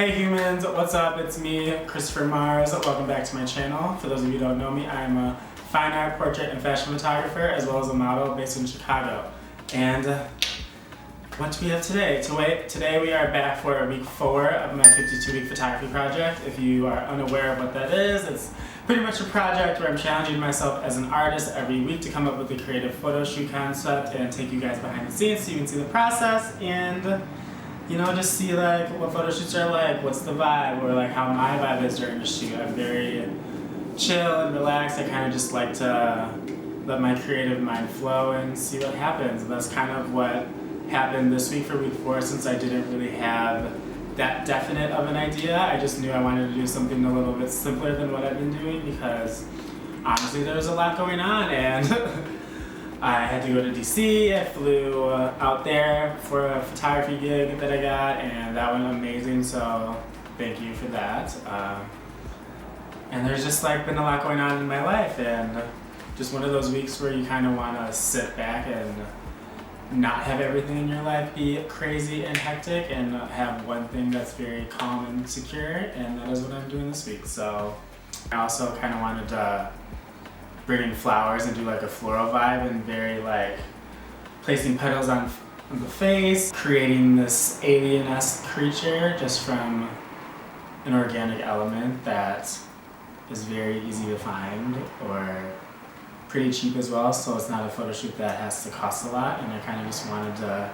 Hey humans, what's up? It's me, Christopher Mars. Welcome back to my channel. For those of you who don't know me, I'm a fine art, portrait, and fashion photographer, as well as a model based in Chicago. And what do we have today? Today we are back for week 4 of my 52-week photography project. If you are unaware of what that is, it's pretty much a project where I'm challenging myself as an artist every week to come up with a creative photo shoot concept and take you guys behind the scenes so you can see the process and just see like what photo shoots are like, what's the vibe, or like how my vibe is during the shoot. I'm very chill and relaxed. I kind of just like to let my creative mind flow and see what happens. And that's kind of what happened this week for week 4, since I didn't really have that definite of an idea. I just knew I wanted to do something a little bit simpler than what I've been doing because honestly there was a lot going on, and I had to go to DC. I flew out there for a photography gig that I got, and that went amazing, so thank you for that. And there's just like been a lot going on in my life, and just one of those weeks where you kind of want to sit back and not have everything in your life be crazy and hectic, and have one thing that's very calm and secure, and that is what I'm doing this week. So I also kind of wanted to bring in flowers and do like a floral vibe, and very like placing petals on the face, creating this alien-esque creature just from an organic element that is very easy to find or pretty cheap as well, so it's not a photo shoot that has to cost a lot, and I kind of just wanted to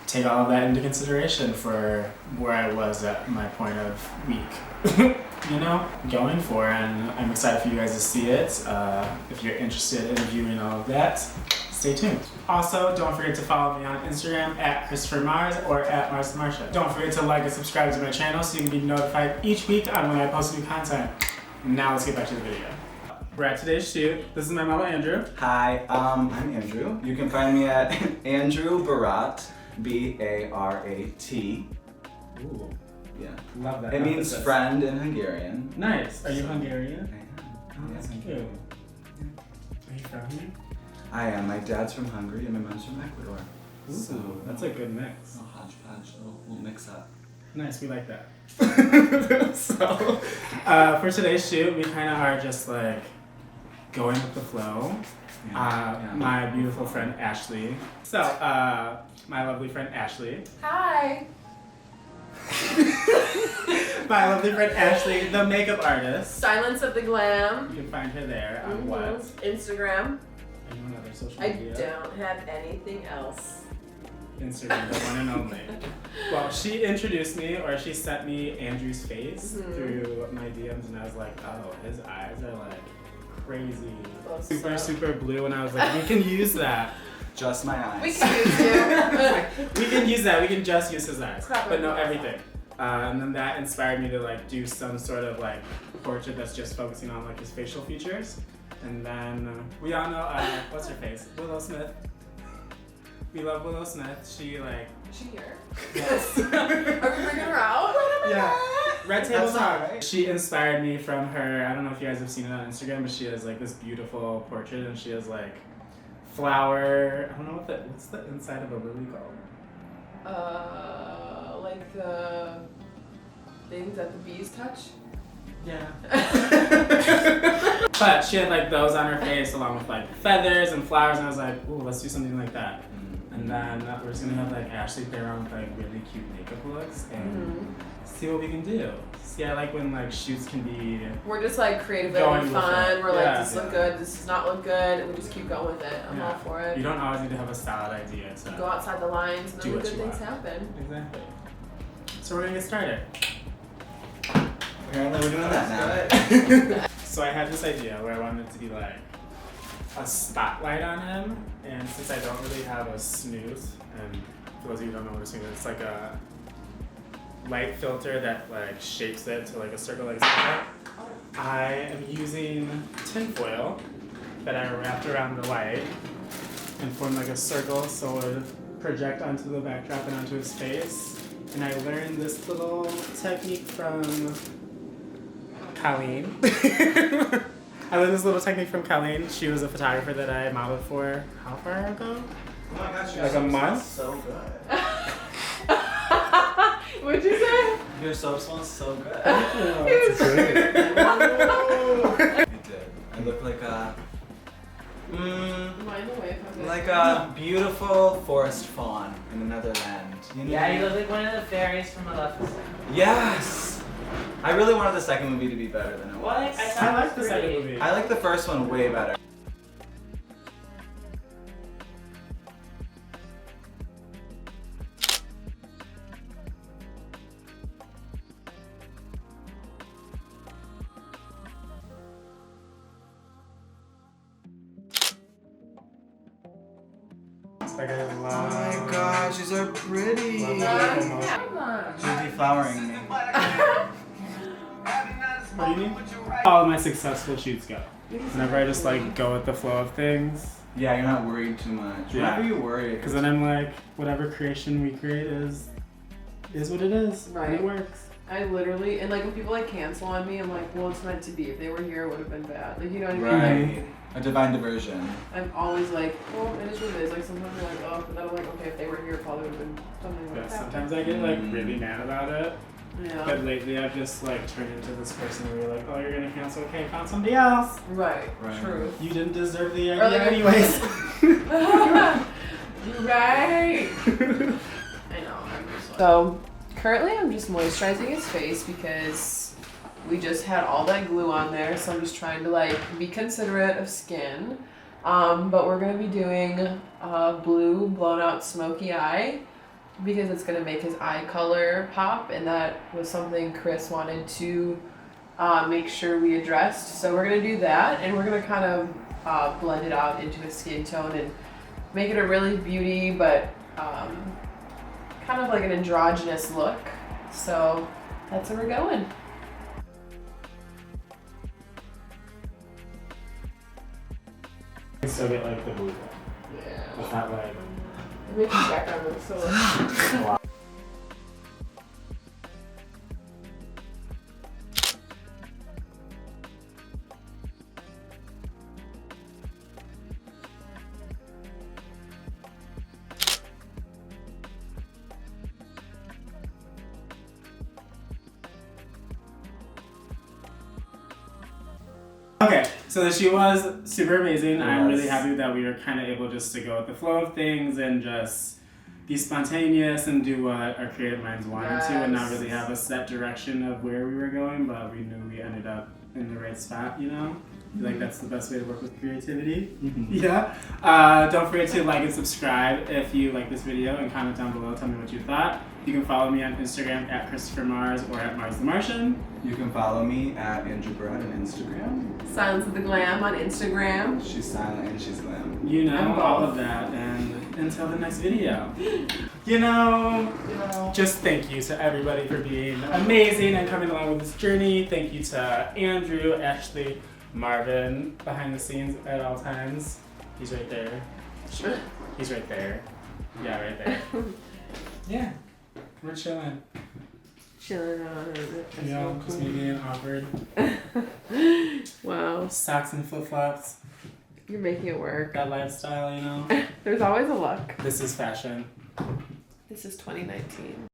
take all of that into consideration for where I was at my point of week. Going for, and I'm excited for you guys to see it. If you're interested in viewing all of that, stay tuned. Also, don't forget to follow me on Instagram at Christopher Mars or at Mars Marsha. Don't forget to like and subscribe to my channel so you can be notified each week on when I post new content. Now let's get back to the video. We're at today's shoot. This is my model Andrew. Hi, I'm Andrew. You can find me at Andrew Barat, B-A-R-A-T. Ooh. Yeah. Love that. It means friend in Hungarian. Nice. Are you Hungarian? I am. Oh, that's cute. Are you from here? I am. My dad's from Hungary and my mom's from Ecuador. Ooh, so that's a good mix. A hodgepodge, a little mix up. Nice, we like that. So, for today's shoot, we kind of are just like going with the flow. Yeah. My beautiful friend Ashley. So, my lovely friend Ashley. Hi. My lovely friend Ashley, the makeup artist. Silence of the Glam. You can find her there on what? Instagram. Are you on other social I media? don't have anything else. Instagram, the one and only. Well, she introduced me, or she sent me Andrew's face through my DMs, and I was like, oh, his eyes are like crazy. Super blue, and I was like, we can use that. Just my eyes. We can use you. We can use that. We can just use his eyes, Probably but no, everything. And then that inspired me to like do some sort of like portrait that's just focusing on like his facial features. And then we all know what's her face? Willow Smith. We love Willow Smith. She like. Is she here? Yes. Are we bringing her out? Yeah. Red Table That's Talk. not right. She inspired me from her. I don't know if you guys have seen it on Instagram, but she has like this beautiful portrait, and she has like flower. I don't know what's the inside of a lily called? Like the things that the bees touch. Yeah. But she had like those on her face along with like feathers and flowers, and I was like, ooh, let's do something like that. And then we're just gonna have like Ashley play around with like really cute makeup looks and see what we can do. See, I like when like shoots can be. We're just like creatively Going having with fun. it. We're like, Yeah. this look good, this does not look good, and we just keep going with it. I'm all for it. You don't always need to have a solid idea to Go outside the lines, and do then what good you things want. happen. Exactly. So we're gonna get started. Apparently we're doing that now. So I had this idea where I wanted it to be like a spotlight on him, and since I don't really have a snooze, and for those of you who don't know what a snooze is, it's like a light filter that like shapes it to like a circle like that. I am using tinfoil that I wrapped around the light and formed like a circle so it would project onto the backdrop and onto his face. And I learned this little technique from Colleen. I learned this little technique from Colleen. She was a photographer that I modeled for how far ago? Oh my gosh, Like a month? So good. What'd you say? Your soap smells so good. It's great. I did. I look like a Mind the way if I'm like a beautiful forest fawn in another land. You know? Yeah, you look like one of the fairies from Maleficent. Yes. I really wanted the second movie to be better than it was. What? I thought I it like was the second pretty. movie. I like the first one way better. Like I Oh love. my gosh, these are pretty. Love Yeah. You're deflowering me. What do you mean? All of my successful shoots go. Whenever I just like go with the flow of things. Yeah, you're not worried too much. Yeah. Whenever you worry, Because then I'm like, whatever creation we create is what it is. And Right. it works. I literally, and like when people like cancel on me, I'm like, well, it's meant to be. If they were here, it would have been bad. Like, you know what I mean? right. A divine diversion. I'm always like, well, it is what it is. Like sometimes you're like, oh, but then I'm like, okay, if they were here, it probably would have been something Yeah, like that. sometimes I get like really mad about it. Yeah. But lately I've just like turned into this person where you're like, oh, you're gonna cancel, okay, found somebody else. Right. Right. True. You didn't deserve the Or idea like- anyways. Right. I know. I'm just like... So currently I'm just moisturizing his face because we just had all that glue on there, so I'm just trying to like be considerate of skin. But we're gonna be doing blue blown out smoky eye because it's gonna make his eye color pop, and that was something Chris wanted to make sure we addressed. So we're gonna do that, and we're gonna kind of blend it out into a skin tone and make it a really beauty, but kind of like an androgynous look. So that's where we're going. I still get like the blue one. Yeah. It's not like It makes the background look so. Okay, so the shoot was super amazing. It I'm really was. happy that we were kind of able just to go with the flow of things and just be spontaneous and do what our creative minds wanted to and not really Yes. have a set direction of where we were going, but we knew we ended up in the right spot, you know? I feel like that's the best way to work with creativity. Yeah. Don't forget to like and subscribe if you like this video and comment down below. Tell me what you thought. You can follow me on Instagram at Christopher Mars or at Mars the Martian. You can follow me at Andrew Barrett on Instagram. Silence of the Glam on Instagram. She's silent and she's glam. You know, I'm all both. of that. And until the next video. You know, just thank you to everybody for being amazing and coming along with this journey. Thank you to Andrew, Ashley, Marvin, behind the scenes at all times. He's right there. He's right there. Yeah, right there. Yeah, we're chilling. Chilling on it. You know, just me being awkward. Wow, Socks and flip-flops. you're making it work. That lifestyle, you know. There's always a look. This is fashion. This is 2019.